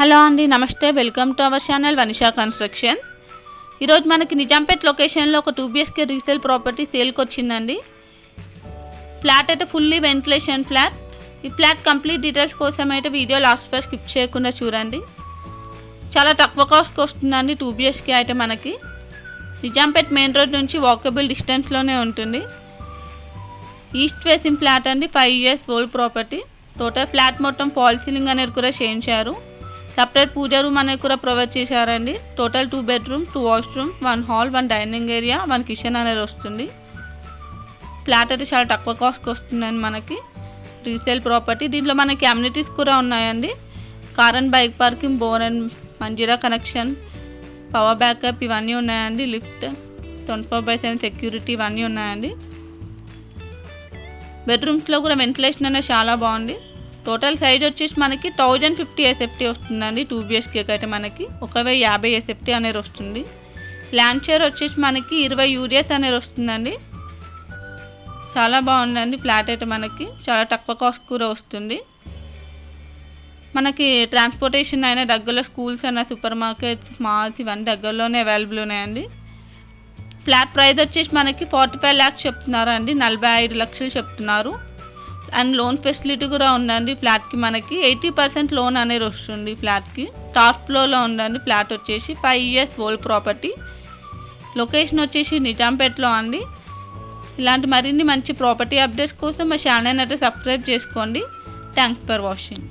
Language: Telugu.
హలో అండి, నమస్తే. Welcome to our channel Vanisha construction. ఈరోజు మనకి నిజాంపేట్ లొకేషన్లో ఒక 2 BHK రీసేల్ ప్రాపర్టీ సేల్కి వచ్చిందండి. ఫ్లాట్ అయితే ఫుల్లీ వెంటిలేషన్ ఫ్లాట్. ఈ ఫ్లాట్ కంప్లీట్ డీటెయిల్స్ కోసం అయితే వీడియో లాస్ట్ వరకు స్కిప్ చేయకుండా చూడండి. చాలా తక్కువ కాస్ట్కి వస్తుందండి. 2 BHK అయితే మనకి నిజాంపేట్ మెయిన్ రోడ్ నుంచి వాకబుల్ డిస్టెన్స్లోనే ఉంటుంది. ఈస్ట్ ఫేసింగ్ ఫ్లాట్ అండి. 5 years old property. Total flat మొత్తం ఫాల్ సీలింగ్ అనేది కూడా చేయించారు. సపరేట్ పూజ రూమ్ అనేది కూడా ప్రొవైడ్ చేశారండి. Total 2 bedrooms, 2 washrooms, 1 hall, 1 dining area, 1 kitchen అనేది వస్తుంది. ఫ్లాట్ అయితే చాలా తక్కువ కాస్ట్కి వస్తుందండి మనకి. Resale property. దీంట్లో మనకి అమ్యూనిటీస్ కూడా ఉన్నాయండి. Car and bike parking, bore and Manjeera connection, power backup ఇవన్నీ ఉన్నాయండి. లిఫ్ట్, 24/7 సెక్యూరిటీ ఇవన్నీ ఉన్నాయండి. బెడ్రూమ్స్లో కూడా వెంటిలేషన్ అనేది చాలా బాగుంది. టోటల్ సైజ్ వచ్చేసి మనకి 1050 SFT వస్తుందండి. 2 BHK అయితే మనకి 1050 SFT అనేది వస్తుంది. ల్యాండ్ షేర్ వచ్చేసి మనకి 20 UDS అనేది వస్తుందండి. చాలా బాగుందండి ఫ్లాట్ అయితే మనకి. చాలా తక్కువ కాస్ట్ కూడా వస్తుంది. మనకి ట్రాన్స్పోర్టేషన్ అయినా దగ్గరలో స్కూల్స్ అయినా సూపర్ మార్కెట్స్, మాల్స్ ఇవన్నీ దగ్గరలోనే అవైలబుల్ ఉన్నాయండి. ఫ్లాట్ ప్రైస్ వచ్చేసి మనకి 45 lakhs చెప్తున్నారు అండి. 45 లక్షలు చెప్తున్నారు. అండ్ లోన్ ఫెసిలిటీ కూడా ఉందండి. ఫ్లాట్కి మనకి 80% లోన్ అనేది వస్తుంది. ఫ్లాట్కి టాప్ ఫ్లోర్లో ఉందండి. ఫ్లాట్ వచ్చేసి 5 years ఓల్డ్ ప్రాపర్టీ. లొకేషన్ వచ్చేసి నిజాంపేట్లో అండి. ఇలాంటి మరిన్ని మంచి ప్రాపర్టీ అప్డేట్స్ కోసం మా ఛానల్ అయితే సబ్స్క్రైబ్ చేసుకోండి. Thanks for watching.